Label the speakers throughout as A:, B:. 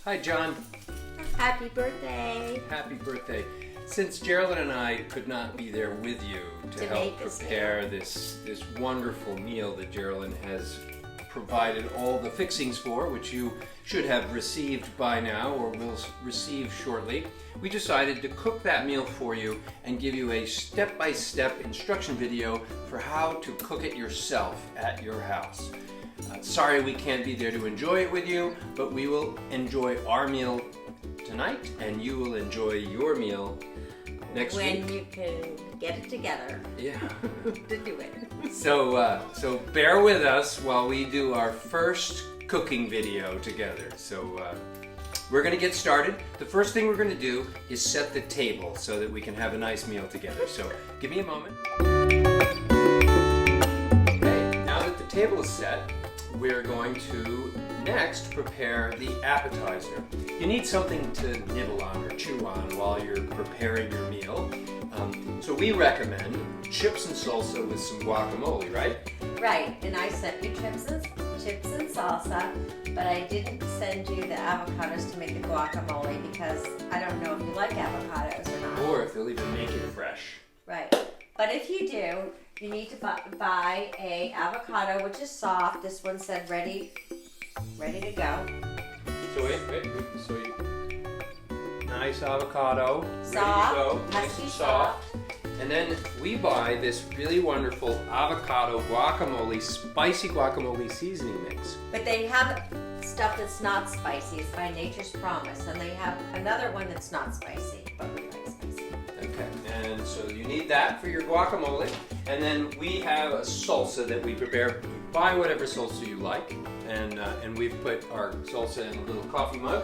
A: Hi, John.
B: Happy birthday.
A: Happy birthday. Since Jerilyn and I could not be there with you to help prepare this wonderful meal that Jerilyn has provided all the fixings for, which you should have received by now or will receive shortly, we decided to cook that meal for you and give you a step-by-step instruction video for how to cook it yourself at your house. Sorry we can't be there to enjoy it with you, but we will enjoy our meal tonight and you will enjoy your meal next week.
B: When you can get it together.
A: Yeah.
B: To do it.
A: So bear with us while we do our first cooking video together. So we're going to get started. The first thing we're going to do is set the table so that we can have a nice meal together. So give me a moment. Okay, now that the table is set, we're going to next prepare the appetizer. You need something to nibble on or chew on while you're preparing your meal. So we recommend chips and salsa with some guacamole, right?
B: Right, and I sent you chips and salsa, but I didn't send you the avocados to make the guacamole because I don't know if you like avocados or not.
A: Or if they'll even make it fresh.
B: Right, but if you do, you need to buy a avocado which is soft. This one said ready to go.
A: So wait. So nice avocado,
B: Soft,
A: ready to go,
B: has
A: nice
B: to be
A: and soft. And then we buy this really wonderful avocado guacamole, spicy guacamole seasoning mix.
B: But they have stuff that's not spicy. It's by Nature's Promise, and they have another one that's not spicy, but we like spicy.
A: Okay, and so you need that for your guacamole. And then we have a salsa that we prepare. You buy whatever salsa you like, and we've put our salsa in a little coffee mug.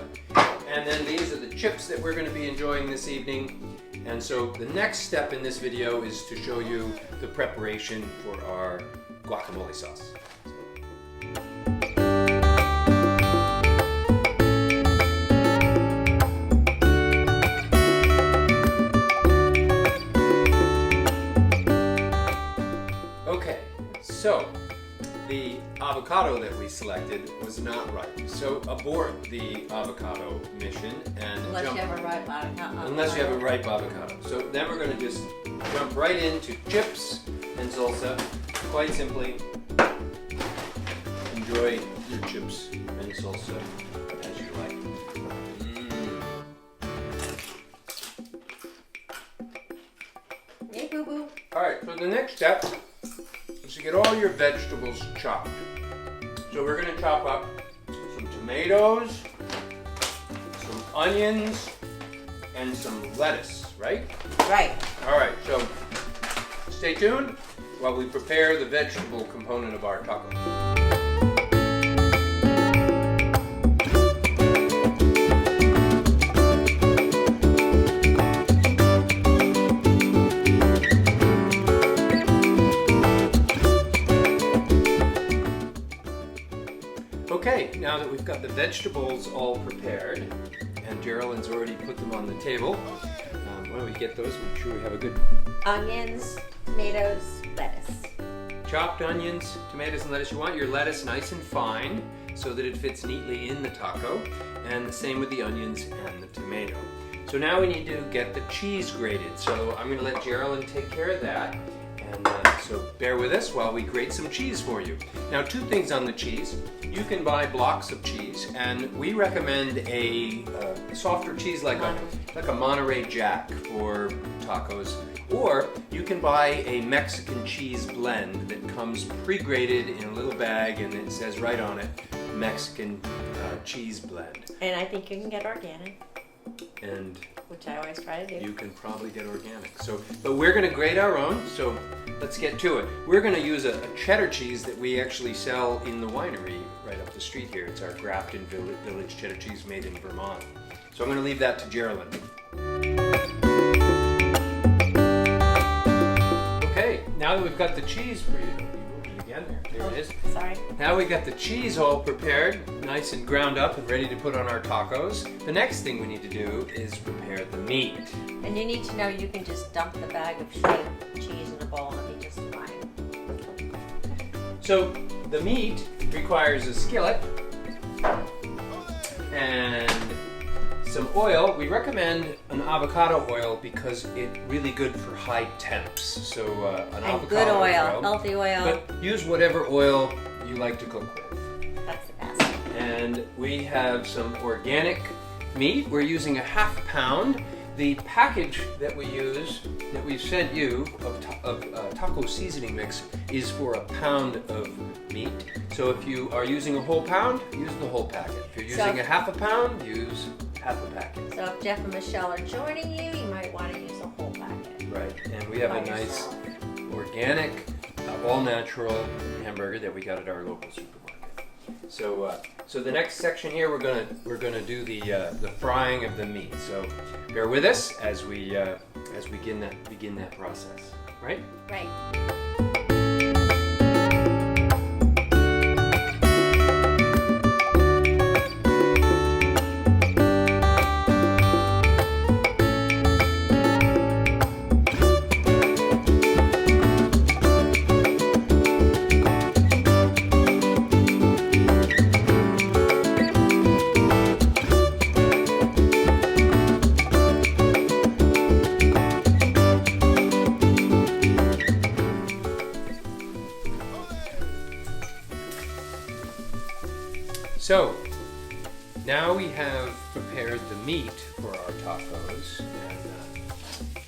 A: And then these are the chips that we're going to be enjoying this evening. And so the next step in this video is to show you the preparation for our guacamole sauce. Okay, so the avocado that we selected was not ripe, so abort the avocado mission and
B: Unless you have a ripe avocado.
A: Unless you have a ripe avocado. So then we're going to just jump right into chips and salsa. Quite simply, enjoy your chips and salsa as you like.
B: Hey, boo-boo.
A: Alright, so the next step is to get all your vegetables chopped. So we're going to chop up some tomatoes, some onions, and some lettuce, right?
B: Right.
A: Alright, so stay tuned while we prepare the vegetable component of our taco. Okay, now that we've got the vegetables all prepared, and Jerilyn's already put them on the table, why don't we get those? Make sure we have a good...
B: Onions, tomatoes, lettuce.
A: Chopped onions, tomatoes, and lettuce. You want your lettuce nice and fine so that it fits neatly in the taco, and the same with the onions and the tomato. So now we need to get the cheese grated. So I'm going to let Jerilyn take care of that. And so bear with us while we grate some cheese for you. Now, two things on the cheese. You can buy blocks of cheese, and we recommend a softer cheese like a Monterey Jack for tacos. Or you can buy a Mexican cheese blend that comes pre-grated in a little bag, and it says right on it, Mexican cheese blend.
B: And I think you can get organic.
A: And
B: which I always try to do.
A: You can probably get organic. So, but we're going to grate our own, so let's get to it. We're going to use a cheddar cheese that we actually sell in the winery right up the street here. It's our Grafton Village cheddar cheese made in Vermont. So I'm going to leave that to Jerilyn. Okay, now that we've got the cheese for you. There it is.
B: Sorry.
A: Now we got the cheese all prepared, nice and ground up and ready to put on our tacos. The next thing we need to do is prepare the meat.
B: And you need to know you can just dump the bag of shredded cheese in a bowl and be just fine.
A: So the meat requires a skillet and some oil. We recommend an avocado oil because it's really good for high temps. So an
B: And
A: avocado
B: good oil, healthy oil.
A: But use whatever oil you like to cook with.
B: That's the best.
A: And we have some organic meat. We're using a ½ pound. The package that we use, that we've sent you of taco seasoning mix, is for a pound of meat. So if you are using a whole pound, use the whole packet. If you're using a ½ pound, use half a packet.
B: So if Jeff and Michelle are joining you, you might want to use a whole packet.
A: Right, and we have a nice organic, all natural hamburger that we got at our local supermarket. So the next section here, we're gonna do the frying of the meat. So bear with us as we begin that process. Right?
B: Right.
A: So now we have prepared the meat for our tacos, and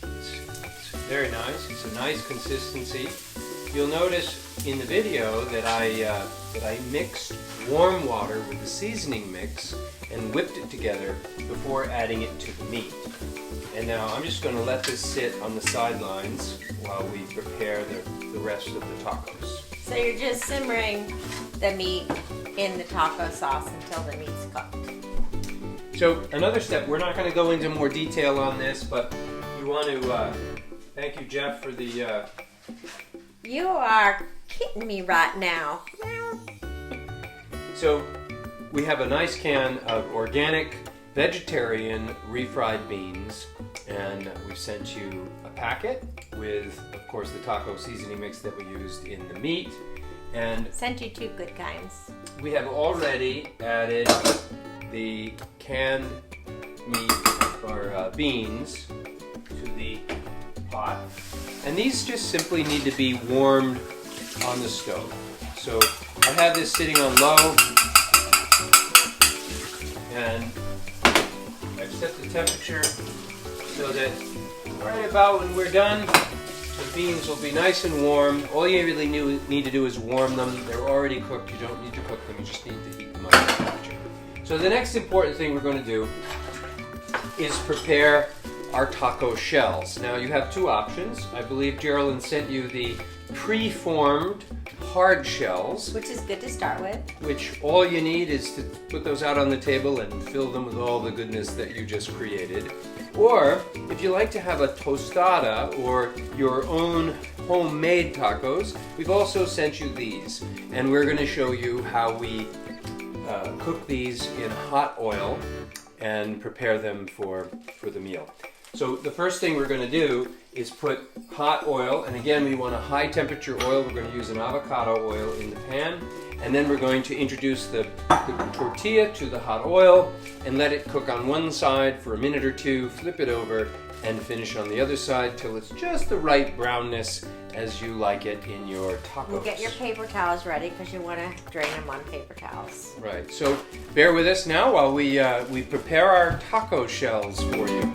A: it's very nice. It's a nice consistency. You'll notice in the video that I mixed warm water with the seasoning mix and whipped it together before adding it to the meat. And now I'm just going to let this sit on the sidelines while we prepare the rest of the tacos.
B: So you're just simmering the meat in the taco sauce until the meat's cooked.
A: So another step, we're not going to go into more detail on this, but you want to thank you, Jeff, for the...
B: You are kidding me right now.
A: So we have a nice can of organic, vegetarian refried beans, and we've sent you a packet with, of course, the taco seasoning mix that we used in the meat. And
B: Sent you two good kinds.
A: we have already added the canned meat or beans to the pot. And these just simply need to be warmed on the stove. So I have this sitting on low, and I've set the temperature so that right about when we're done, the beans will be nice and warm. All you really need to do is warm them. They're already cooked. You don't need to cook them. You just need to heat them up to temperature. So the next important thing we're going to do is prepare our taco shells. Now you have two options. I believe Jerilyn sent you the pre-formed hard shells,
B: Which is good to start with.
A: which all you need is to put those out on the table and fill them with all the goodness that you just created. Or if you like to have a tostada or your own homemade tacos, we've also sent you these, and we're going to show you how we cook these in hot oil and prepare them for the meal. So the first thing we're going to do is put hot oil, and again we want a high temperature oil. We're going to use an avocado oil in the pan, and then we're going to introduce the tortilla to the hot oil and let it cook on one side for a minute or two, flip it over, and finish on the other side till it's just the right brownness as you like it in your tacos.
B: We'll get your paper towels ready because you want to drain them on paper towels.
A: Right, so bear with us now while we prepare our taco shells for you.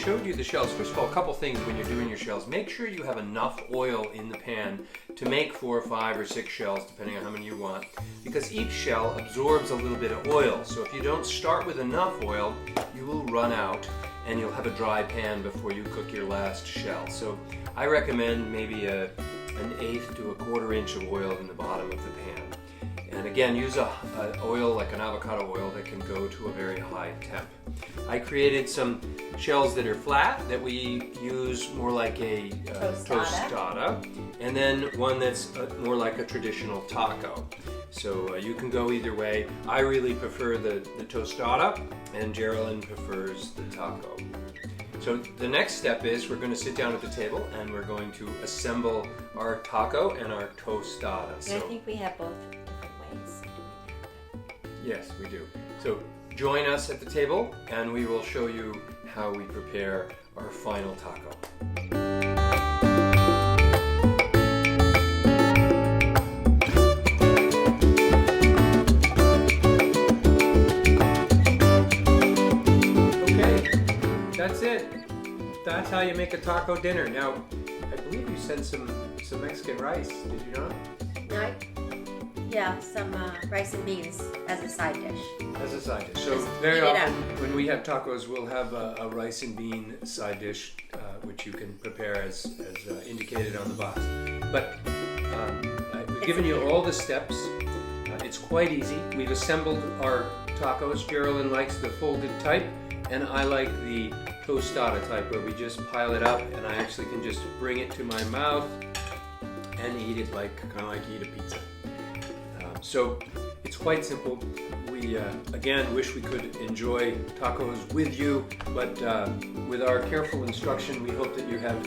A: showed you the shells, first of all, a couple things when you're doing your shells. Make sure you have enough oil in the pan to make 4 or 5 or 6 shells, depending on how many you want, because each shell absorbs a little bit of oil. So if you don't start with enough oil, you will run out and you'll have a dry pan before you cook your last shell. So I recommend maybe an 1/8 to 1/4 inch of oil in the bottom of the pan. And again, use a oil like an avocado oil that can go to a very high temp. I created some shells that are flat that we use more like a tostada, and then one that's more like a traditional taco. So you can go either way. I really prefer the tostada, and Jerilyn prefers the taco. So the next step is we're going to sit down at the table and we're going to assemble our taco and our tostada.
B: I think we have both different ways of doing that.
A: Yes, we do. So join us at the table and we will show you how we prepare our final taco. Okay, that's it. That's how you make a taco dinner. Now, I believe you sent some Mexican rice, did you not?
B: Yeah, some rice and beans as a side dish.
A: As a side dish. So very often when we have tacos, we'll have a rice and bean side dish, which you can prepare as indicated on the box. But we've given you all the steps. It's quite easy. We've assembled our tacos. Jerilyn likes the folded type, and I like the tostada type, where we just pile it up, and I actually can just bring it to my mouth and eat it kind of like you eat a pizza. So it's quite simple. We again wish we could enjoy tacos with you, but with our careful instruction, we hope that you have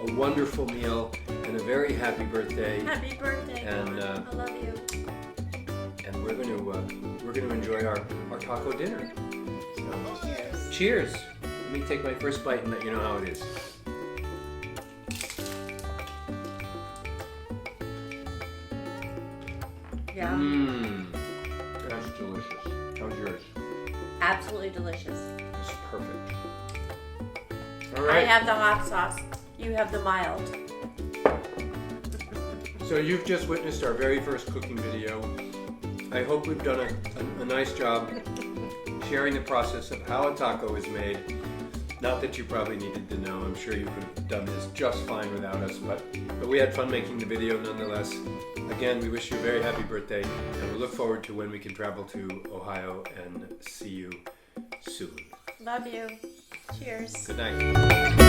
A: a wonderful meal and a very happy birthday.
B: Happy birthday!
A: And
B: I love you.
A: And we're going to enjoy our taco dinner. So, cheers! Let me take my first bite and let you know how it is.
B: Yeah.
A: That's delicious. How's yours?
B: Absolutely delicious.
A: It's perfect. All right.
B: I have the hot sauce. You have the mild.
A: So you've just witnessed our very first cooking video. I hope we've done a nice job sharing the process of how a taco is made. Not that you probably needed to know. I'm sure you could have done this just fine without us, but we had fun making the video nonetheless. Again, we wish you a very happy birthday, and we look forward to when we can travel to Ohio and see you soon.
B: Love you. Cheers.
A: Good night.